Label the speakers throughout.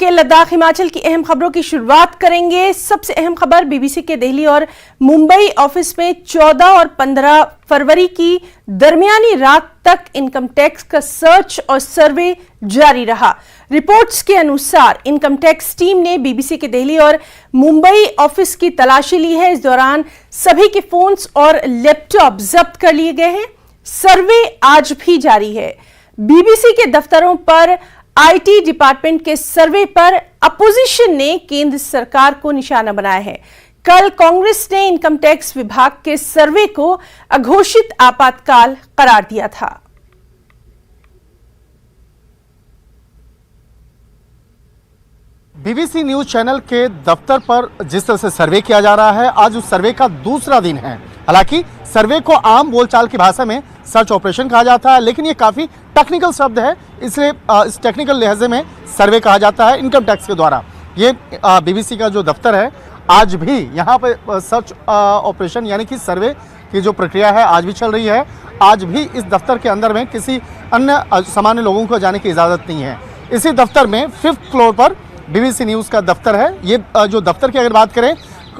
Speaker 1: के लद्दाख हिमाचल की अहम खबरों की शुरुआत करेंगे। सबसे अहम खबर बीबीसी के दिल्ली और मुंबई ऑफिस में 14 और 15 फरवरी की दरमियानी रात तक इनकम टैक्स का सर्च और सर्वे जारी रहा। रिपोर्ट्स के अनुसार इनकम टैक्स टीम ने बीबीसी के दिल्ली और मुंबई ऑफिस की तलाशी ली है। इस दौरान सभी के फोन्स और लैपटॉप जब्त कर लिए गए हैं। सर्वे आज भी जारी है। बीबीसी के दफ्तरों पर आईटी डिपार्टमेंट के सर्वे पर अपोजिशन ने केंद्र सरकार को निशाना बनाया है। कल कांग्रेस ने इनकम टैक्स विभाग के सर्वे को अघोषित आपातकाल करार दिया था।
Speaker 2: बीबीसी न्यूज चैनल के दफ्तर पर जिस तरह से सर्वे किया जा रहा है, आज उस सर्वे का दूसरा दिन है। हालांकि सर्वे को आम बोलचाल की भाषा में सर्च ऑपरेशन कहा जाता है, लेकिन ये काफ़ी टेक्निकल शब्द है, इसलिए इस टेक्निकल लिहाजे में सर्वे कहा जाता है इनकम टैक्स के द्वारा। ये बीबीसी का जो दफ्तर है, आज भी यहाँ पर सर्च ऑपरेशन यानी कि सर्वे की जो प्रक्रिया है आज भी चल रही है। आज भी इस दफ्तर के अंदर में किसी अन्य सामान्य लोगों को जाने की इजाज़त नहीं है। इसी दफ्तर में 5th फ्लोर पर बीबीसी न्यूज़ का दफ्तर है। ये जो दफ्तर की अगर बात करें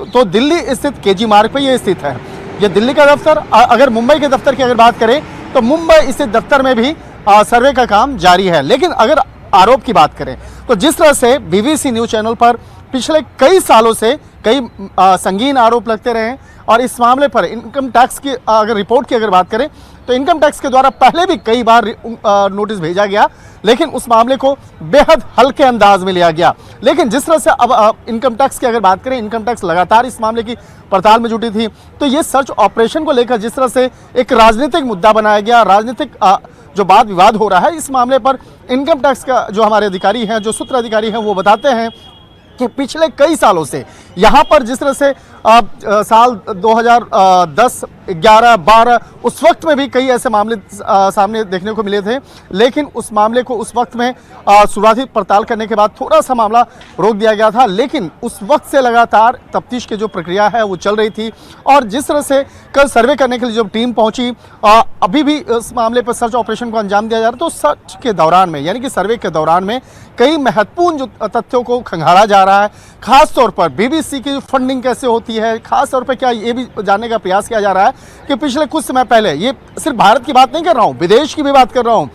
Speaker 2: तो दिल्ली स्थित केजी मार्ग पर ये स्थित है। ये दिल्ली का दफ्तर। अगर मुंबई के दफ्तर की अगर बात करें तो मुंबई स्थित दफ्तर में भी सर्वे का काम जारी है। लेकिन अगर आरोप की बात करें तो जिस तरह से बीबीसी न्यूज़ चैनल पर पिछले कई सालों से कई संगीन आरोप लगते रहे और इस मामले पर इनकम टैक्स की अगर रिपोर्ट की अगर बात करें तो इनकम टैक्स के द्वारा पहले भी कई बार नोटिस भेजा गया, लेकिन उस मामले को बेहद हल्के अंदाज में लिया गया। लेकिन जिस तरह से अब इनकम टैक्स की अगर बात करें, इनकम टैक्स लगातार इस मामले की पड़ताल में जुटी थी, तो ये सर्च ऑपरेशन को लेकर जिस तरह से एक राजनीतिक मुद्दा बनाया गया, राजनीतिक जो वाद विवाद हो रहा है इस मामले पर, इनकम टैक्स का जो हमारे अधिकारी हैं, जो सूत्र अधिकारी हैं, वो बताते हैं कि पिछले कई सालों से यहाँ पर जिस तरह से साल 2010, 11, 12 उस वक्त में भी कई ऐसे मामले सामने देखने को मिले थे, लेकिन उस मामले को उस वक्त में शुरुआती पड़ताल करने के बाद थोड़ा सा मामला रोक दिया गया था। लेकिन उस वक्त से लगातार तफ्तीश की जो प्रक्रिया है वो चल रही थी और जिस तरह से कल सर्वे करने के लिए जब टीम पहुंची, अभी भी इस मामले पर सर्च ऑपरेशन को अंजाम दिया जा रहा है। तो सर्च के दौरान में यानी कि सर्वे के दौरान में कई महत्वपूर्ण जो तथ्यों को खंगाला जा रहा है। खास तौर पर बीबीसी की फंडिंग कैसे होती है, खास तौर पर क्या ये भी जानने का प्रयास किया जा रहा है कि पिछले कुछ समय पहले, ये सिर्फ भारत की बात नहीं कर रहा हूँ, विदेश की भी बात कर रहा हूँ,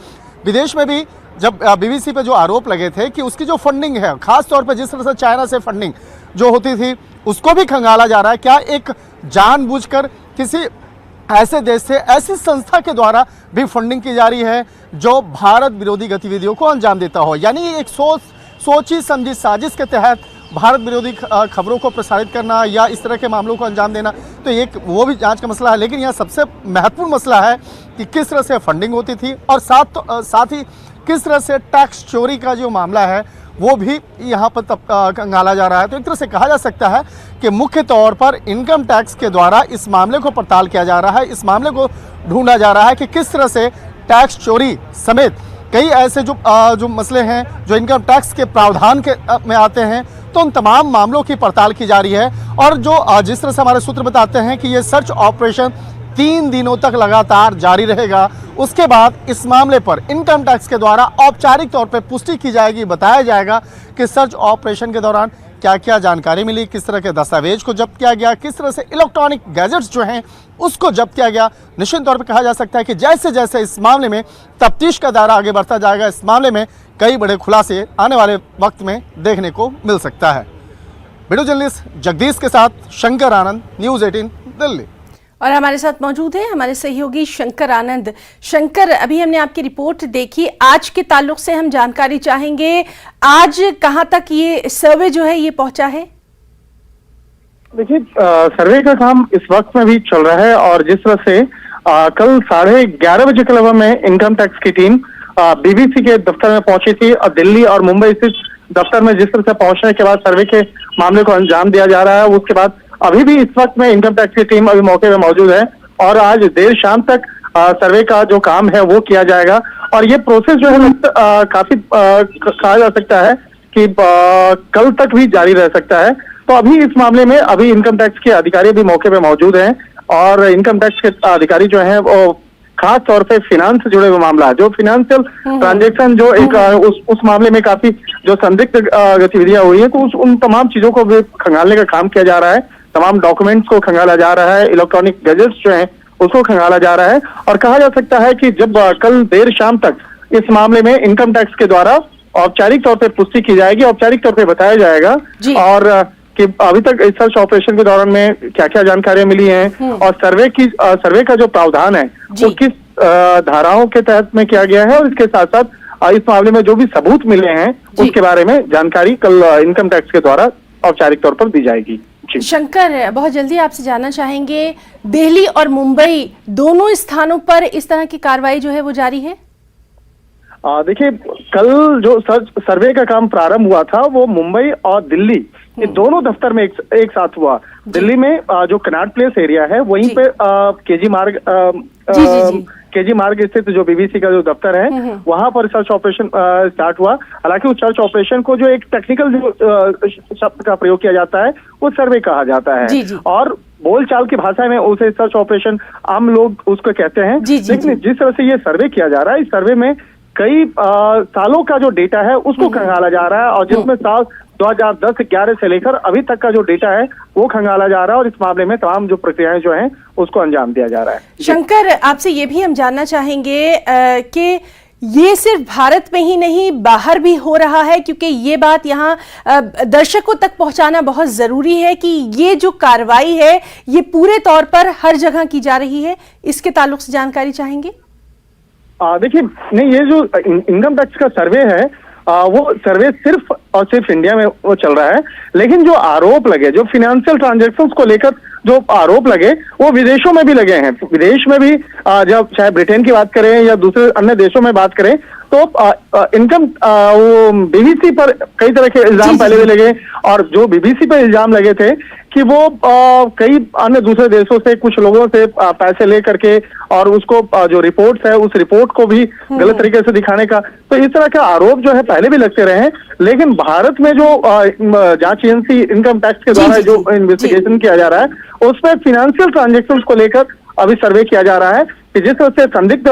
Speaker 2: विदेश में भी जब बीबीसी पे जो आरोप लगे थे कि उसकी जो फंडिंग है, खास तौर पर जिस तरह से चाइना से फंडिंग जो होती थी उसको भी खंगाला जा रहा है। क्या एक जानबूझकर किसी ऐसे देश से, ऐसी संस्था के द्वारा भी फंडिंग की जा रही है जो भारत विरोधी गतिविधियों को अंजाम देता हो, यानी एक सोची समझी साजिश के तहत भारत विरोधी खबरों को प्रसारित करना या इस तरह के मामलों को अंजाम देना, तो एक वो भी जांच का मसला है। लेकिन यहाँ सबसे महत्वपूर्ण मसला है कि किस तरह से फंडिंग होती थी और साथ ही किस तरह से टैक्स चोरी का जो मामला है वो भी यहाँ पर खंगाला जा रहा है। तो एक तरह से कहा जा सकता है कि मुख्य तौर पर इनकम टैक्स के द्वारा इस मामले को पड़ताल किया जा रहा है, इस मामले को ढूंढा जा रहा है कि किस तरह से टैक्स चोरी समेत कई ऐसे जो मसले हैं जो इनकम टैक्स के प्रावधान के में आते हैं, तो उन तमाम मामलों की पड़ताल की जा रही है। और जो जिस तरह से हमारे सूत्र बताते हैं कि ये सर्च ऑपरेशन 3 दिनों तक लगातार जारी रहेगा। उसके बाद इस मामले पर इनकम टैक्स के द्वारा औपचारिक तौर पर पुष्टि की जाएगी, बताया जाएगा कि सर्च ऑपरेशन के दौरान क्या क्या जानकारी मिली, किस तरह के दस्तावेज को जब्त किया गया, किस तरह से इलेक्ट्रॉनिक गैजेट्स जो हैं उसको जब्त किया गया। निश्चित तौर पर कहा जा सकता है कि जैसे जैसे इस मामले में तफ्तीश का दायरा आगे बढ़ता जाएगा, इस मामले में कई बड़े खुलासे आने वाले वक्त में देखने को मिल सकता है। वीडियो जर्नलिस्ट जगदीश के साथ शंकर आनंद, न्यूज़ 18 दिल्ली।
Speaker 1: और हमारे साथ मौजूद है हमारे सहयोगी शंकर आनंद। शंकर, अभी हमने आपकी रिपोर्ट देखी, आज के ताल्लुक से हम जानकारी चाहेंगे, आज कहां तक ये सर्वे जो है ये पहुंचा है?
Speaker 3: देखिए, सर्वे का काम इस वक्त में भी चल रहा है और जिस तरह से कल 11:30 बजे के लगभग में इनकम टैक्स की टीम बीबीसी के दफ्तर में पहुंची थी और दिल्ली और मुंबई स्थित दफ्तर में जिस तरह से पहुंचने के बाद सर्वे के मामले को अंजाम दिया जा रहा है, उसके बाद अभी भी इस वक्त में इनकम टैक्स की टीम अभी मौके पे मौजूद है और आज देर शाम तक सर्वे का जो काम है वो किया जाएगा। और ये प्रोसेस जो है काफी कहा जा सकता है कि कल तक भी जारी रह सकता है। तो अभी इस मामले में अभी इनकम टैक्स के अधिकारी भी मौके पे मौजूद हैं और इनकम टैक्स के अधिकारी जो हैं वो खास तौर पे फिनांस से जुड़े हुए मामला, जो फिनेंशियल ट्रांजैक्शन जो एक उस मामले में काफी जो संदिग्ध गतिविधियां हुई है, तो उन तमाम चीजों को भी खंगालने का काम किया जा रहा है। तमाम डॉक्यूमेंट्स को खंगाला जा रहा है, इलेक्ट्रॉनिक गैजेट्स जो हैं उसको खंगाला जा रहा है। और कहा जा सकता है कि जब कल देर शाम तक इस मामले में इनकम टैक्स के द्वारा औपचारिक तौर पर पुष्टि की जाएगी, औपचारिक तौर पर बताया जाएगा और कि अभी तक इस सर्च ऑपरेशन के दौरान में क्या क्या जानकारियां मिली हैं और सर्वे का जो प्रावधान है वो किस धाराओं के तहत में किया गया है, और इसके साथ साथ इस मामले में जो भी सबूत मिले हैं उसके बारे में जानकारी कल इनकम टैक्स के द्वारा औपचारिक तौर पर दी जाएगी।
Speaker 1: शंकर, बहुत जल्दी आपसे जानना चाहेंगे, दिल्ली और मुंबई दोनों स्थानों पर इस तरह की कार्रवाई जो है वो जारी है?
Speaker 3: देखिए, कल जो सर्वे का काम प्रारंभ हुआ था वो मुंबई और दिल्ली ये दोनों दफ्तर में एक साथ हुआ। दिल्ली में जो कनॉट प्लेस एरिया है वहीं पे केजी मार्ग स्थित जो बीबीसी का जो दफ्तर है वहां पर सर्च ऑपरेशन स्टार्ट हुआ। हालांकि उस सर्च ऑपरेशन को जो एक टेक्निकल जो शब्द का प्रयोग किया जाता है वो सर्वे कहा जाता है, और बोलचाल की भाषा में उसे सर्च ऑपरेशन आम लोग उसको कहते हैं। लेकिन जिस तरह से ये सर्वे किया जा रहा है, इस सर्वे में कई सालों का जो डेटा है उसको खंगाला जा रहा है, और जिसमें साल 2010-11 से लेकर अभी तक का जो डेटा है वो खंगाला जा रहा है, और इस मामले में तमाम जो प्रक्रियाएं जो हैं उसको अंजाम दिया जा रहा है।
Speaker 1: शंकर, आपसे ये भी हम जानना चाहेंगे कि ये सिर्फ भारत में ही नहीं बाहर भी हो रहा है, क्योंकि ये बात यहाँ दर्शकों तक पहुंचाना बहुत जरूरी है कि ये जो कार्रवाई है ये पूरे तौर पर हर जगह की जा रही है, इसके ताल्लुक से जानकारी चाहेंगे।
Speaker 3: देखिए, नहीं, ये जो इनकम टैक्स का सर्वे है वो सर्वे सिर्फ और सिर्फ इंडिया में वो चल रहा है, लेकिन जो आरोप लगे, जो फिनेंशियल ट्रांजैक्शंस को लेकर जो आरोप लगे वो विदेशों में भी लगे हैं। विदेश में भी जब चाहे ब्रिटेन की बात करें या दूसरे अन्य देशों में बात करें तो इनकम वो बीबीसी पर कई तरह के इल्जाम पहले भी लगे, और जो बीबीसी पर इल्जाम लगे थे कि वो कई अन्य दूसरे देशों से कुछ लोगों से पैसे ले करके और उसको जो रिपोर्ट्स है उस रिपोर्ट को भी गलत तरीके से दिखाने का, तो इस तरह के आरोप जो है पहले भी लगते रहे हैं। लेकिन भारत में जो जांच एजेंसी इनकम टैक्स के द्वारा जो इन्वेस्टिगेशन किया जा रहा है उसमें फिनेंशियल ट्रांजैक्शंस को लेकर अभी सर्वे किया जा रहा है कि जिस तरह से संदिग्ध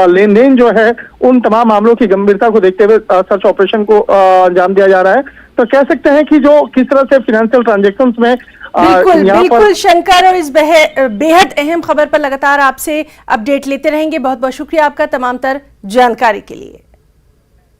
Speaker 3: लेन देन जो है उन तमाम मामलों की गंभीरता को देखते हुए सर्च ऑपरेशन को अंजाम दिया जा रहा है। तो कह सकते हैं कि जो किस तरह से फिनेंशियल ट्रांजैक्शंस में
Speaker 1: बिल्कुल शंकर, और इस बेहद अहम खबर पर लगातार आपसे अपडेट लेते रहेंगे। बहुत बहुत शुक्रिया आपका तमाम तर जानकारी के लिए।